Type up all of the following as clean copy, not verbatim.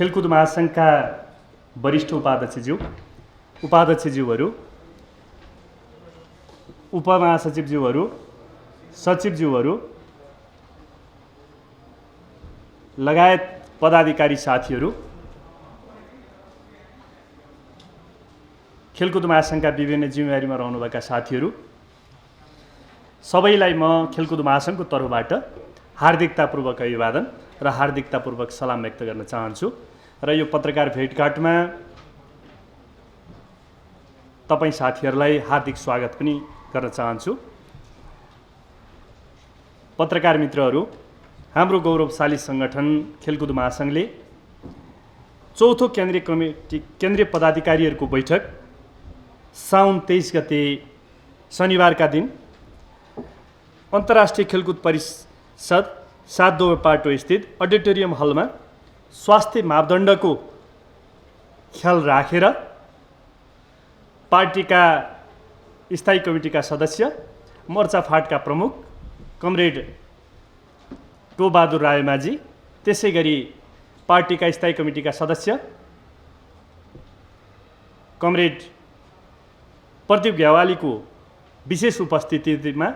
खेलकुद महासङ्घका वरिष्ठ उपाध्यक्षज्यूहरू, उपमहासचिवज्यूहरू, सचिवज्यूहरू लगायत पदाधिकारी साथीहरू, खेलकुद महासङ्घका विभिन्न जिम्मेवारीमा रहनुभएका साथीहरू, सबैलाई म खेलकुद महासङ्घको तर्फबाट हार्दिकतापूर्वक अभिवादन र हार्दिकतापूर्वक सलाम व्यक्त गर्न चाहन्छु। र यो पत्रकार भेटघाटमा तपाईँ साथीहरूलाई हार्दिक स्वागत पनि गर्न चाहन्छु। पत्रकार मित्रहरू, हाम्रो गौरवशाली सङ्गठन खेलकुद महासङ्घले चौथो केन्द्रीय पदाधिकारीहरूको बैठक साउन 23 गते शनिबारका दिन अन्तर्राष्ट्रिय खेलकुद परिषद 7 दोबाटो स्थित अडिटोरियम हलमा स्वास्थ्य मापदण्डको ख्याल राखेर पार्टीका स्थायी कमिटीका सदस्य, मोर्चा फाँटका प्रमुख कमरेड टोबहादुर रायमाझी, त्यसै गरी पार्टीका स्थायी कमिटीका सदस्य कमरेड प्रदीप ग्यावालीको विशेष उपस्थितिमा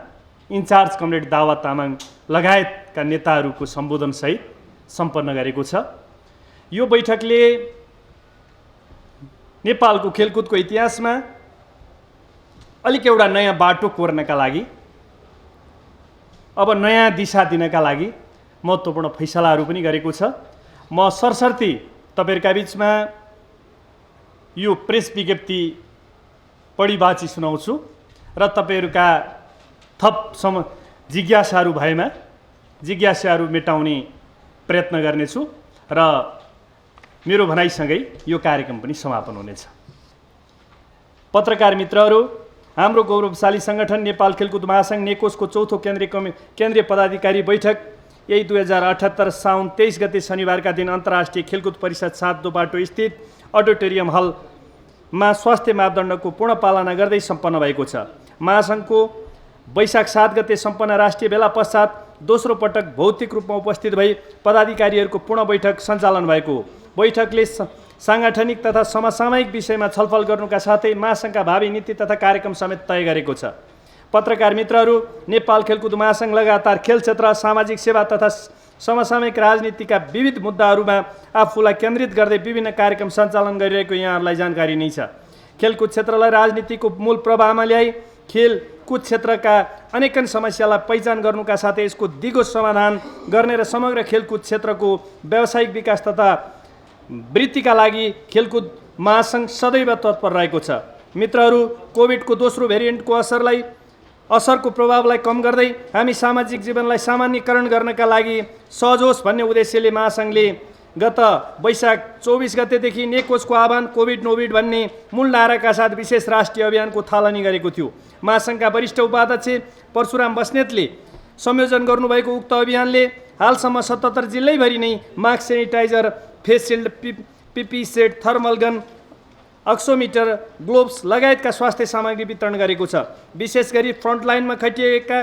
इन्चार्ज कमरेड दावा तामाङ लगायतका नेताहरूको सम्बोधनसहित सम्पन्न गरेको छ। यो बैठकले नेपालको खेलकुदको इतिहासमा अलिक एउटा नयाँ बाटो कोर्नका लागि, अब नयाँ दिशा दिनका लागि महत्त्वपूर्ण फैसलाहरू पनि गरेको छ। म सरसर्ती तपाईँहरूका बिचमा यो प्रेस विज्ञप्ति पढिबाची सुनाउँछु र तपाईँहरूका थप जिज्ञासाहरू भएमा जिज्ञासाहरू मेटाउने प्रयत्न गर्नेछु र मेरो भनाइसँगै यो कार्यक्रम पनि समापन हुनेछ। पत्रकार मित्रहरू, हाम्रो गौरवशाली सङ्गठन नेपाल खेलकुद महासङ्घ नेकोसको चौथो केन्द्रीय पदाधिकारी बैठक यही 2078 साउन 23 गते शनिबारका दिन अन्तर्राष्ट्रिय खेलकुद परिषद 7 दोबाटो स्थित अडिटोरियम हलमा स्वास्थ्य मापदण्डको पूर्ण पालना गर्दै सम्पन्न भएको छ। महासङ्घको वैशाख 7 गते सम्पन्न राष्ट्रिय भेला पश्चात दोस्रो पटक भौतिक रूपमा उपस्थित भई पदाधिकारीहरूको पूर्ण बैठक सञ्चालन भएको। बैठकले साङ्गठनिक तथा समसामयिक विषयमा छलफल गर्नुका साथै महासङ्घका भावी नीति तथा कार्यक्रम समेत तय गरेको छ। पत्रकार मित्रहरू, नेपाल खेलकुद महासङ्घ लगातार खेल क्षेत्र, सामाजिक सेवा तथा समसामयिक राजनीतिका विविध मुद्दाहरूमा आफूलाई केन्द्रित गर्दै विभिन्न कार्यक्रम सञ्चालन गरिरहेको यहाँहरूलाई जानकारी नै छ। खेलकुद क्षेत्रलाई राजनीतिको मूल प्रवाहमा ल्याई खेलकुद क्षेत्रका अनेकन समस्यालाई पहिचान गर्नुका साथै यसको दिगो समाधान गर्ने र समग्र खेलकुद क्षेत्रको व्यावसायिक विकास तथा वृद्धिका लागि खेलकुद महासङ्घ सदैव तत्पर रहेको छ। मित्रहरू, कोभिडको दोस्रो भेरिएन्टको असरको प्रभावलाई कम गर्दै हामी सामाजिक जीवनलाई सामान्यकरण गर्नका लागि सहज होस् भन्ने उद्देश्यले महासङ्घले गत वैशाख 24 गतेदेखि नेकोसको आह्वान कोभिड नोभिड भन्ने मूल नाराका साथ विशेष राष्ट्रिय अभियानको थालनी गरेको थियो। महासङ्घका वरिष्ठ उपाध्यक्ष परशुराम बस्नेतले संयोजन गर्नुभएको उक्त अभियानले हालसम्म 77 जिल्लैभरि नै mask, sanitiser, face shield, PPE set, thermal gun, oximeter, gloves लगायतका स्वास्थ्य सामग्री वितरण गरेको छ। विशेष गरी फ्रन्टलाइनमा खटिएका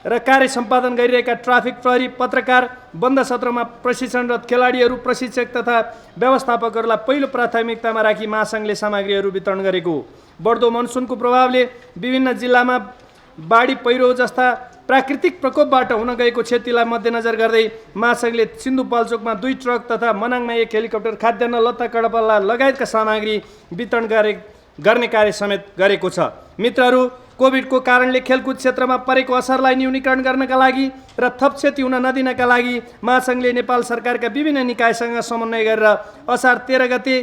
र कार्य सम्पादन गरिरहेका ट्राफिक प्रहरी, पत्रकार, बन्द सत्रमा प्रशिक्षणरत खेलाडीहरू, प्रशिक्षक तथा व्यवस्थापकहरूलाई पहिलो प्राथमिकतामा राखी महासङ्घले सामग्रीहरू वितरण गरेको। बढ्दो मनसुनको प्रभावले विभिन्न जिल्लामा बाढी, पहिरो जस्ता प्राकृतिक प्रकोपबाट हुन गएको क्षतिलाई मध्यनजर गर्दै महासङ्घले सिन्धुपाल्चोकमा 2 ट्रक तथा मनाङमा 1 हेलिकप्टर, खाद्यान्न, लत्ता, कडपल्ला लगायतका सामग्री वितरण गर्ने कार्य समेत गरेको छ। मित्रहरू, कोभिडको कारणले खेलकुद क्षेत्रमा परेको असरलाई न्यूनीकरण गर्नका लागि र थप क्षति हुन नदिनका लागि महासङ्घले नेपाल सरकारका विभिन्न निकायसँग समन्वय गरेर असार 13 गते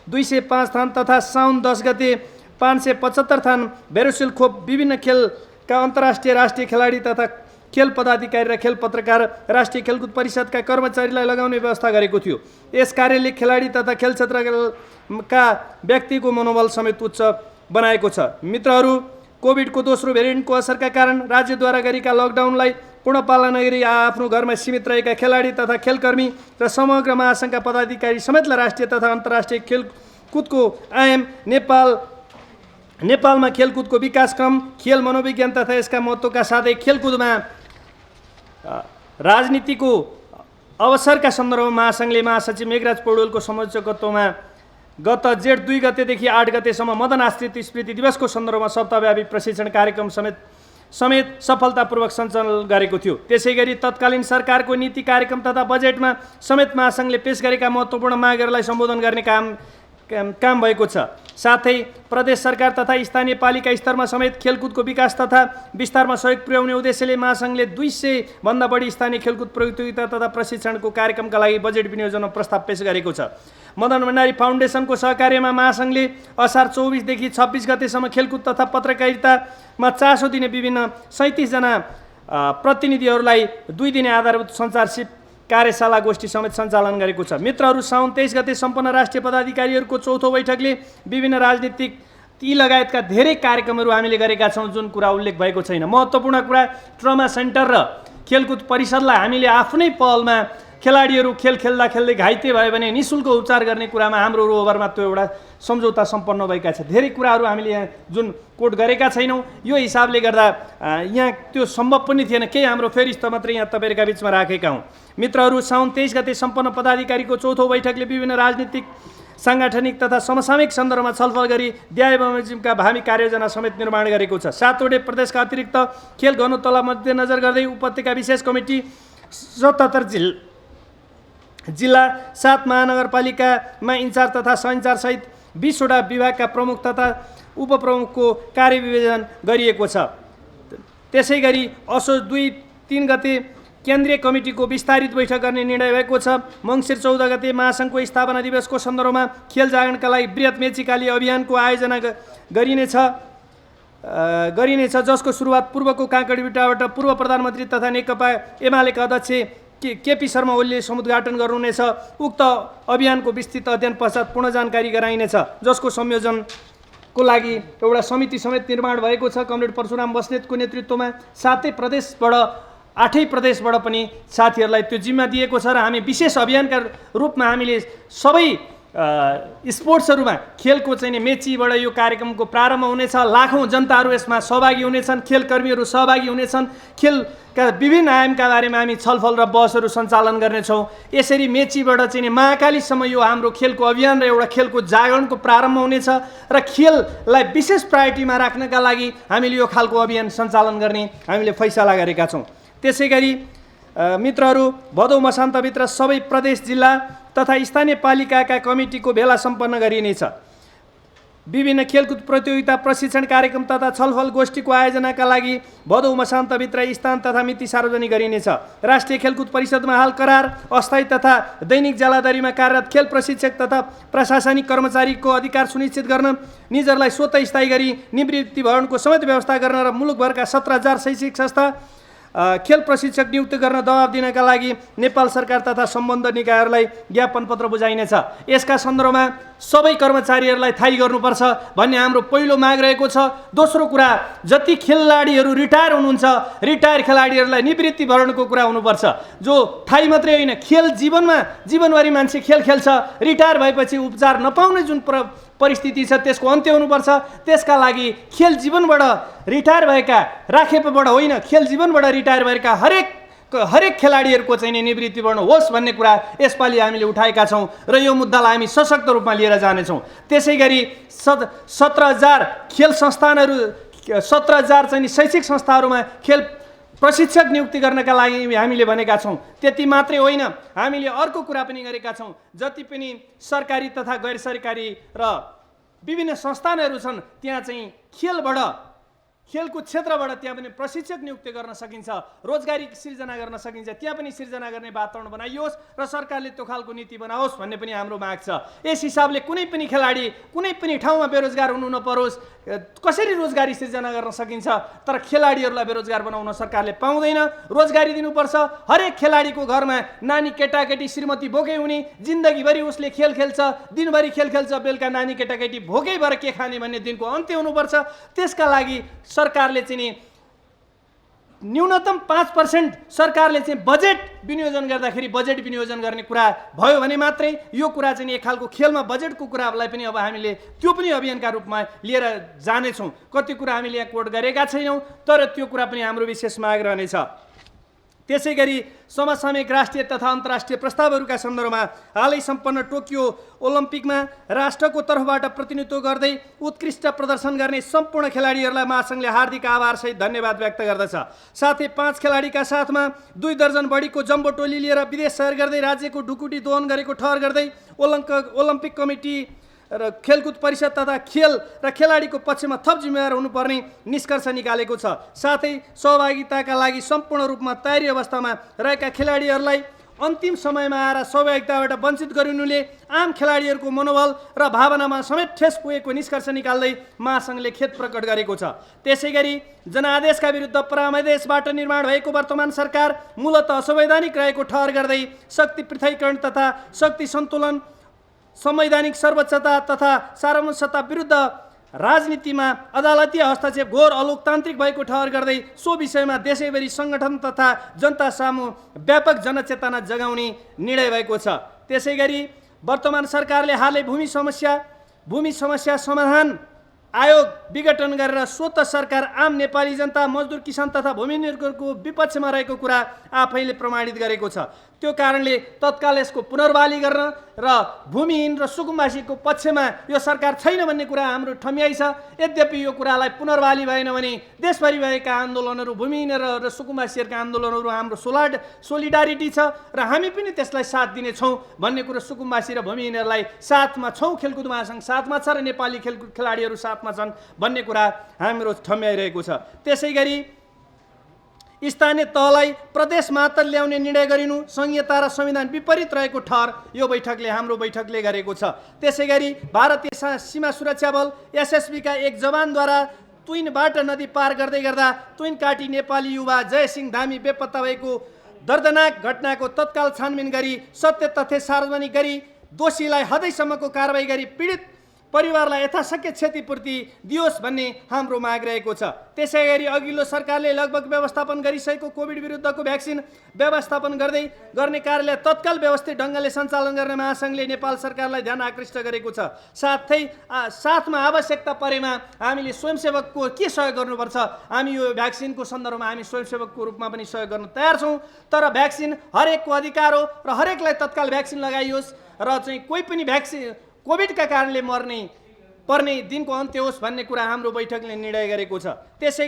205 थान तथा साउन 10 गते 575 थान भेरोसिल खोप विभिन्न खेलका अन्तर्राष्ट्रिय राष्ट्रिय खेलाडी तथा खेल पदाधिकारी र खेल पत्रकार राष्ट्रिय खेलकुद परिषदका कर्मचारीलाई लगाउने व्यवस्था गरेको थियो। यस कार्यले खेलाडी तथा खेल क्षेत्रका व्यक्तिको मनोबल समेत उच्च बनाएको छ। मित्रहरू, कोभिडको दोस्रो भेरिएन्टको असरका कारण राज्यद्वारा गरेका लकडाउनलाई पूर्ण पालना गरी आफ्नो घरमा सीमित रहेका खेलाडी तथा खेलकर्मी र समग्र महासङ्घका पदाधिकारी समेतलाई राष्ट्रिय तथा अन्तर्राष्ट्रिय खेलकुदको आयाम, नेपालमा खेलकुदको विकासक्रम, खेल मनोविज्ञान तथा यसका महत्त्वका साथै खेलकुदमा राजनीतिको अवसरका सन्दर्भमा महासङ्घले महासचिव मेघराज पौडेलको संयोजकत्वमा गत जेठ 2 गतेदेखि 8 गतेसम्म मदन आश्रित स्मृति दिवसको सन्दर्भमा सप्ताहव्यापी प्रशिक्षण कार्यक्रम समेत सफलतापूर्वक सञ्चालन गरेको थियो। त्यसै गरी तत्कालीन सरकारको नीति कार्यक्रम तथा बजेटमा समेत महासङ्घले पेश गरेका महत्त्वपूर्ण मागहरूलाई सम्बोधन गर्ने काम भएको छ। साथै प्रदेश सरकार तथा स्थानीय पालिका स्तरमा समेत खेलकुदको विकास तथा विस्तारमा सहयोग पुर्याउने उद्देश्यले महासङ्घले 200 भन्दा बढी स्थानीय खेलकुद प्रतियोगिता तथा प्रशिक्षणको कार्यक्रमका लागि बजेट विनियोजनमा प्रस्ताव पेश गरेको छ। मदन भण्डारी फाउन्डेसनको सहकार्यमा महासङ्घले असार 24 देखि 26 गतेसम्म खेलकुद तथा पत्रकारितामा चासो दिने विभिन्न 37 जना प्रतिनिधिहरूलाई 2 दिने आधारभूत सञ्चारसिप कार्यशाला गोष्ठी समेत सञ्चालन गरेको छ। मित्रहरू, साउन 23 गते सम्पन्न राष्ट्रिय पदाधिकारीहरूको चौथो बैठकले विभिन्न राजनीतिक ती लगायतका धेरै कार्यक्रमहरू हामीले गरेका छौँ जुन कुरा उल्लेख भएको छैन। महत्त्वपूर्ण कुरा, ट्रमा सेन्टर र खेलकुद परिषदलाई हामीले आफ्नै पहलमा खेलाडीहरू खेल खेल्दा खेल्दै घाइते भयो भने निःशुल्क उपचार गर्ने कुरामा हाम्रो रोभरमा त्यो एउटा सम्झौता सम्पन्न भएका छ। धेरै कुराहरू हामीले यहाँ जुन कोट गरेका छैनौँ, यो हिसाबले गर्दा यहाँ त्यो सम्भव पनि थिएन। केही हाम्रो फेरिस्त मात्रै यहाँ तपाईँहरूका बिचमा राखेका हौँ। मित्रहरू, साउन 23 गते सम्पन्न पदाधिकारीको चौथो बैठकले विभिन्न राजनीतिक, साङ्गठनिक तथा समसामयिक सन्दर्भमा छलफल गरी ड्याय बमोजिमका भावी कार्ययोजना समेत निर्माण गरेको छ। 7वटै प्रदेशका अतिरिक्त खेल घनत्वलाई मध्यनजर गर्दै उपत्यका विशेष कमिटी 77 जिल्ला 7 महानगरपालिकामा इन्चार्ज तथा सहइन्चार्ज सहित 20वटा विभागका प्रमुख तथा उपप्रमुखको कार्यविभाजन गरिएको छ। त्यसै गरी असोज 2-3 गते केन्द्रीय कमिटीको विस्तारित बैठक गर्ने निर्णय भएको छ। मङ्सिर 14 गते महासङ्घको स्थापना दिवसको सन्दर्भमा खेल जागरणका लागि बृहत मेचीकाली अभियानको आयोजना गरिनेछ, जसको सुरुवात पूर्वको काँकडीभिटाबाट पूर्व प्रधानमन्त्री तथा नेकपा एमालेका अध्यक्ष केपी शर्मा ओलीले समुद्घाटन गर्नुहुनेछ। उक्त अभियानको विस्तृत अध्ययन पश्चात पूर्ण जानकारी गराइनेछ, जसको संयोजनको लागि एउटा समिति समेत निर्माण भएको छ कमरेड परशुराम बस्नेतको नेतृत्वमा। साथै प्रदेशबाट 8 प्रदेशबाट पनि साथीहरूलाई त्यो जिम्मा दिएको छ र हामी विशेष अभियानका रूपमा हामीले सबै स्पोर्ट्सहरूमा खेलको चाहिँ मेचीबाट यो कार्यक्रमको प्रारम्भ हुनेछ। लाखौँ जनताहरू यसमा सहभागी हुनेछन्, खेलकर्मीहरू सहभागी हुनेछन्। खेलका विभिन्न आयामका बारेमा हामी छलफल र बहसहरू सञ्चालन गर्नेछौँ। यसरी मेचीबाट चाहिँ महाकालीसम्म यो हाम्रो खेलको अभियान र एउटा खेलको जागरणको प्रारम्भ हुनेछ र खेललाई विशेष प्रायोरिटीमा राख्नका लागि हामीले यो खालको अभियान सञ्चालन गर्ने हामीले फैसला गरेका छौँ। त्यसै गरी मित्रहरू, भदौ मसान्तभित्र सबै प्रदेश, जिल्ला तथा स्थानीय पालिकाका कमिटीको भेला सम्पन्न गरिनेछ। विभिन्न खेलकुद प्रतियोगिता, प्रशिक्षण कार्यक्रम तथा छलफल गोष्ठीको आयोजनाका लागि भदौ मसान्तभित्र स्थान तथा मिति सार्वजनिक गरिनेछ। राष्ट्रिय खेलकुद परिषदमा हाल करार, अस्थायी तथा दैनिक जालादारीमा कार्यरत खेल प्रशिक्षक तथा प्रशासनिक कर्मचारीको अधिकार सुनिश्चित गर्न, निजहरूलाई स्वतः स्थायी गरी निवृत्ति भवनको समेत व्यवस्था गर्न र मुलुकभरका 17,000 शैक्षिक संस्था खेल प्रशिक्षक नियुक्त गर्न दबाब दिनका लागि नेपाल सरकार तथा सम्बद्ध निकायहरूलाई ज्ञापन पत्र बुझाइनेछ। यसका सन्दर्भमा सबै कर्मचारीहरूलाई थाहै गर्नुपर्छ भन्ने हाम्रो पहिलो माग रहेको छ। दोस्रो कुरा, जति खेलाडीहरू रिटायर हुनुहुन्छ, रिटायर खेलाडीहरूलाई निवृत्ति भरणको कुरा हुनुपर्छ। जो थाहै मात्रै होइन, खेल जीवनभरि मान्छे खेल खेल्छ, रिटायर भएपछि उपचार नपाउने जुन परिस्थिति छ त्यसको अन्त्य हुनुपर्छ। त्यसका लागि खेल जीवनबाट रिटायर भएका, राखेपबाट होइन, खेल जीवनबाट रिटायर भएका हरेक खेलाडीहरूको चाहिँ निवृत्ति भरण होस् भन्ने कुरा यसपालि हामीले उठाएका छौँ र यो मुद्दालाई हामी सशक्त रूपमा लिएर जानेछौँ। त्यसै गरी 17,000 खेल संस्थानहरू, 17,000 चाहिँ शैक्षिक संस्थाहरूमा खेल प्रशिक्षक नियुक्ति गर्नका लागि हामीले भनेका छौँ। त्यति मात्रै होइन, हामीले अर्को कुरा पनि गरेका छौँ। जति पनि सरकारी तथा गैर सरकारी र विभिन्न संस्थानहरू छन् त्यहाँ चाहिँ खेलको क्षेत्रबाट त्यहाँ पनि प्रशिक्षक नियुक्ति गर्न सकिन्छ, रोजगारी सिर्जना गर्न सकिन्छ, त्यहाँ पनि सिर्जना गर्ने वातावरण बनाइयोस् र सरकारले त्यो खालको नीति बनाओस् भन्ने पनि हाम्रो माग छ। यस हिसाबले कुनै पनि खेलाडी कुनै पनि ठाउँमा बेरोजगार हुनु नपरोस्। कसरी रोजगारी सिर्जना गर्न सकिन्छ, तर खेलाडीहरूलाई बेरोजगार बनाउन सरकारले पाउँदैन। रोजगारी दिनुपर्छ। हरेक खेलाडीको घरमा नानी, केटाकेटी, श्रीमती भोकै हुने, जिन्दगीभरि उसले खेल खेल्छ, दिनभरि खेल खेल्छ, बेलुका नानी केटाकेटी भोकै भएर के खाने भन्ने दिनको अन्त्य हुनुपर्छ। त्यसका लागि सरकारले चाहिँ न्यूनतम 5% सरकारले चाहिँ बजेट विनियोजन गर्दाखेरि बजेट विनियोजन गर्ने कुरा भयो भने मात्रै यो कुरा चाहिँ एक खालको खेलमा बजेटको कुरालाई पनि अब हामीले त्यो पनि अभियानका रूपमा लिएर जानेछौँ। कति कुरा हामीले यहाँ कोट गरेका छैनौँ, तर त्यो कुरा पनि हाम्रो विशेष माग रहनेछ। त्यसै गरी समसामयिक राष्ट्रिय तथा अन्तर्राष्ट्रिय प्रस्तावहरूका सन्दर्भमा हालै सम्पन्न टोकियो ओलम्पिकमा राष्ट्रको तर्फबाट प्रतिनिधित्व गर्दै उत्कृष्ट प्रदर्शन गर्ने सम्पूर्ण खेलाडीहरूलाई महासङ्घले हार्दिक आभारसहित धन्यवाद व्यक्त गर्दछ। साथै 5 खेलाडीका साथमा 2 दर्जन बढीको जम्बो टोली लिएर विदेश सैर गर्दै राज्यको ढुकुटी दोहन गरेको ठहर गर्दै ओलम्पिक कमिटी र खेलकुद परिषद तथा खेल र खेलाडीको पक्षमा थप जिम्मेवार हुनुपर्ने निष्कर्ष निकालेको छ। साथै सहभागिताका लागि सम्पूर्ण रूपमा तयारी अवस्थामा रहेका खेलाडीहरूलाई अन्तिम समयमा आएर सहभागिताबाट वञ्चित गरिनुले आम खेलाडीहरूको मनोबल र भावनामा समेत ठेस पुगेको निष्कर्ष निकाल्दै महासङ्घले खेद प्रकट गरेको छ। त्यसै गरी जनादेशका विरुद्ध परामदेशबाट निर्माण भएको वर्तमान सरकार मूलतः असंवैधानिक रहेको ठहर गर्दै शक्ति पृथकीकरण तथा शक्ति सन्तुलन, संवैधानिक सर्वोच्चता तथा सार्वभौमसत्ता विरुद्ध राजनीतिमा अदालतीय हस्तक्षेप घोर अलोकतान्त्रिक भएको ठहर गर्दै सो विषयमा देशैभरि सङ्गठन तथा जनता सामु व्यापक जनचेतना जगाउने निर्णय भएको छ। त्यसै गरी वर्तमान सरकारले हालै भूमि समस्या समाधान आयोग विघटन गरेर स्वत सरकार आम नेपाली जनता, मजदुर, किसान तथा भूमिहीनहरूको विपक्षमा रहेको कुरा आफैले प्रमाणित गरेको छ। त्यो कारणले तत्काल यसको पुनर्बहाली गर्न र भूमिहीन र सुकुम्बासीको पक्षमा यो सरकार छैन भन्ने कुरा हाम्रो ठम्याइ छ। यद्यपि यो कुरालाई पुनर्बहाली भएन भने देशभरि भएका आन्दोलनहरू, भूमिहीन र सुकुम्बासीहरूका आन्दोलनहरू हाम्रो सोलिडारिटी छ र हामी पनि त्यसलाई साथ दिनेछौँ भन्ने कुरो सुकुम्बासी र भूमिहीनहरूलाई साथमा छौँ, खेलकुद महासङ्घ साथमा छ र नेपाली खेलकुद खेलाडीहरू साथमा छन् भन्ने कुरा हाम्रो ठम्याइरहेको छ। त्यसै गरी स्थानीय तहलाई प्रदेश मात्र ल्याउने निर्णय गरिनु संहिता र संविधान विपरीत रहेको ठहर यो हाम्रो बैठकले गरेको छ। त्यसै गरी भारतीय सीमा सुरक्षा बल एसएसबीका एक जवानद्वारा तुइनबाट नदी पार गर्दै गर्दा तुइन काटी नेपाली युवा जयसिंह धामी बेपत्ता भएको दर्दनाक घटनाको तत्काल छानबिन गरी सत्य तथ्य सार्वजनिक गरी दोषीलाई हदैसम्मको कारबाही गरी पीडित परिवारलाई यथाशक्य क्षतिपूर्ति दियोस् भन्ने हाम्रो माग रहेको छ। त्यसै गरी अघिल्लो सरकारले लगभग व्यवस्थापन गरिसकेको कोभिड विरुद्धको भ्याक्सिन व्यवस्थापन गर्ने कार्यलाई तत्काल व्यवस्थित ढङ्गले सञ्चालन गर्ने महासङ्घले नेपाल सरकारलाई ध्यान आकृष्ट गरेको छ। साथमा आवश्यकता परेमा हामीले स्वयंसेवकको के सहयोग गर्नुपर्छ, हामी यो भ्याक्सिनको सन्दर्भमा हामी स्वयंसेवकको रूपमा पनि सहयोग गर्न तयार छौँ। तर भ्याक्सिन हरेकको अधिकार हो र हरेकलाई तत्काल भ्याक्सिन लगाइयोस् र चाहिँ कोही पनि कोभिडका कारणले पर्ने दिनको अन्त्य होस् भन्ने कुरा हाम्रो बैठकले निर्णय गरेको छ। त्यसै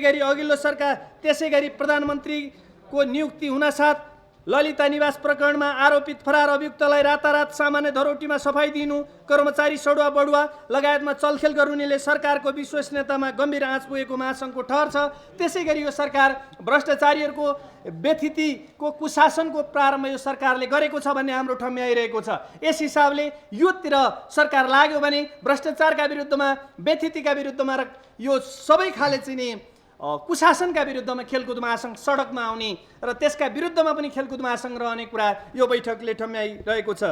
गरी प्रधानमन्त्रीको नियुक्ति हुनासाथ ललिता निवास प्रकरणमा आरोपित फरार अभियुक्तलाई रातारात सामान्य धरोटीमा सफाई दिनु, कर्मचारी सडुवा बढुवा लगायतमा चलखेल गर्नुले सरकारको विश्वसनीयतामा गम्भीर आँच पुगेको महासङ्घको ठहर छ। त्यसै गरी यो सरकार भ्रष्टाचारीहरूको व्यथितिको कुशासनको प्रारम्भ यो सरकारले गरेको छ भन्ने हाम्रो ठम्याइरहेको छ। यस हिसाबले योतिर सरकार लाग्यो भने भ्रष्टाचारका विरुद्धमा, व्यथितिका विरुद्धमा र यो सबै खाले चाहिँ कुशासनका विरुद्धमा खेलकुद महासङ्घ सडकमा आउने र त्यसका विरुद्धमा पनि खेलकुद महासङ्घ रहने कुरा यो बैठकले ठम्याइरहेको छ।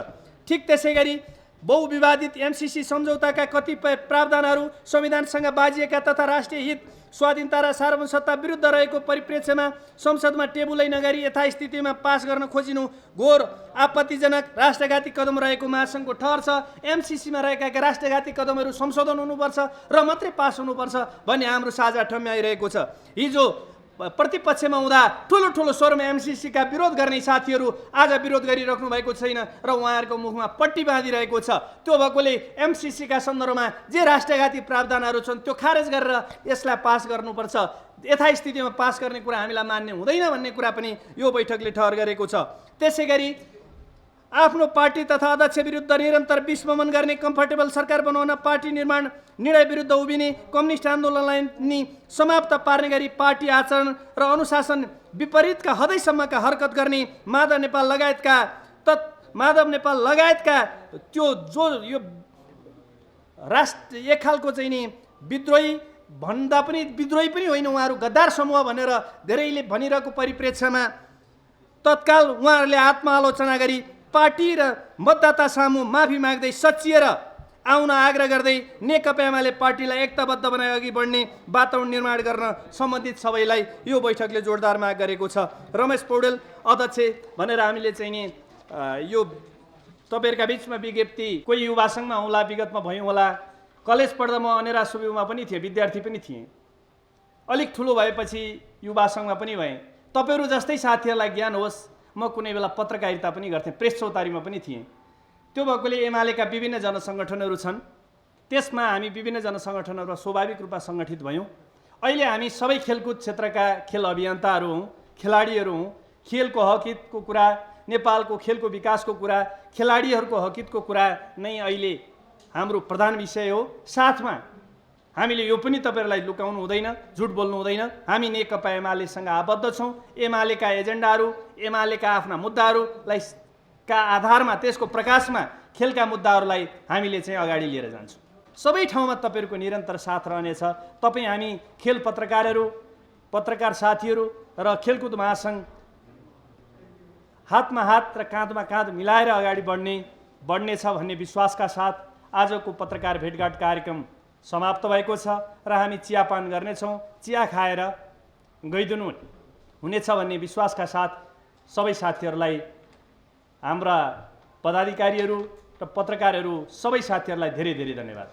ठिक त्यसै गरी बहुविवादित एमसीसी सम्झौताका कतिपय प्रावधानहरू संविधानसँग बाजिएका तथा राष्ट्रिय हित, स्वाधीनता र सार्वभौमसत्ता विरुद्ध रहेको परिप्रेक्ष्यमा संसदमा टेबुलै नगरी यथास्थितिमा पास गर्न खोजिनु घोर आपत्तिजनक राष्ट्रघाती कदम रहेको महासङ्घको ठहर छ। एमसीसीमा रहेका राष्ट्रघाती कदमहरू संशोधन हुनुपर्छ र मात्रै पास हुनुपर्छ भन्ने हाम्रो साझा ठम्याइरहेको छ। हिजो प्रतिपक्षमा हुँदा ठुलो स्वरमा एमसीसीका विरोध गर्ने साथीहरू आज विरोध गरिराख्नु भएको छैन र उहाँहरूको मुखमा पट्टी बाँधिरहेको छ। त्यो भएकोले एमसीसीका सन्दर्भमा जे राष्ट्रघाती प्रावधानहरू छन् त्यो खारेज गरेर यसलाई पास गर्नुपर्छ, यथास्थितिमा पास गर्ने कुरा हामीलाई मान्य हुँदैन भन्ने कुरा पनि यो बैठकले ठहर गरेको छ। त्यसै गरी आफ्नो पार्टी तथा अध्यक्ष विरुद्ध निरन्तर विस्मरण गर्ने, कम्फर्टेबल सरकार बनाउन पार्टी निर्माण निर्णय विरुद्ध उभिने, कम्युनिस्ट आन्दोलनलाई नि समाप्त पार्ने गरी पार्टी आचरण र अनुशासन विपरीतका हदैसम्मका हरकत गर्ने माधव नेपाल लगायतका त्यो जो यो राष्ट्र एक खालको चाहिँ नि विद्रोही भन्दा पनि विद्रोही पनि होइन, उहाँहरू गद्दार समूह भनेर धेरैले भनिरहेको परिप्रेक्ष्यमा तत्काल उहाँहरूले आत्मआलोचना गरी पार्टी र मतदाता सामु माफी माग्दै सचिएर आउन आग्रह गर्दै नेकपा एमाले पार्टीलाई एकताबद्ध बनाई अघि बढ्ने वातावरण निर्माण गर्न सम्बन्धित सबैलाई यो बैठकले जोरदार माग गरेको छ। रमेश पौडेल अध्यक्ष भनेर हामीले चाहिँ नि यो तपाईँहरूका बिचमा विज्ञप्ति कोही युवा सङ्घमा होला, विगतमा भयौँ होला, कलेज पढ्दा म अनेरा सुब्युमा पनि थिएँ, विद्यार्थी पनि थिएँ, अलिक ठुलो भएपछि युवा सङ्घमा पनि भएँ। तपाईँहरू जस्तै साथीहरूलाई ज्ञान होस्, म कुनै बेला पत्रकारिता पनि गर्थेँ, प्रेस चौतारीमा पनि थिएँ। त्यो भएकोले एमालेका विभिन्न जनसङ्गठनहरू छन्, त्यसमा हामी विभिन्न जनसङ्गठनहरूमा स्वाभाविक रूपमा सङ्गठित भयौँ। अहिले हामी सबै खेलकुद क्षेत्रका खेल अभियन्ताहरू हौँ, खेलाडीहरू हौँ। खेलको हकितको कुरा, नेपालको खेलको विकासको कुरा, खेलाडीहरूको हकितको कुरा नै अहिले हाम्रो प्रधान विषय हो। साथमा हामीले यो पनि तपाईँहरूलाई लुकाउनु हुँदैन, झुट बोल्नु हुँदैन, हामी नेकपा एमालेसँग आबद्ध छौँ। एमालेका एजेन्डाहरू, एमालेका आफ्ना मुद्दाहरूलाई का आधारमा, त्यसको प्रकाशमा खेलका मुद्दाहरूलाई हामीले चाहिँ अगाडि लिएर जान्छौँ। सबै ठाउँमा तपाईँहरूको निरन्तर साथ रहनेछ। तपाईँ हामी खेल पत्रकारहरू, पत्रकार साथीहरू र खेलकुद महासङ्घ हातमा हात र काँधमा काँध मिलाएर अगाडि बढ्नेछ भन्ने विश्वासका साथ आजको पत्रकार भेटघाट कार्यक्रम समाप्त भएको छ र हामी चियापान गर्नेछौँ। चिया खाएर गइदिनु हुनेछ भन्ने विश्वासका साथ सबै साथीहरूलाई, हाम्रा पदाधिकारीहरू र पत्रकारहरू सबै साथीहरूलाई धेरै धेरै धन्यवाद।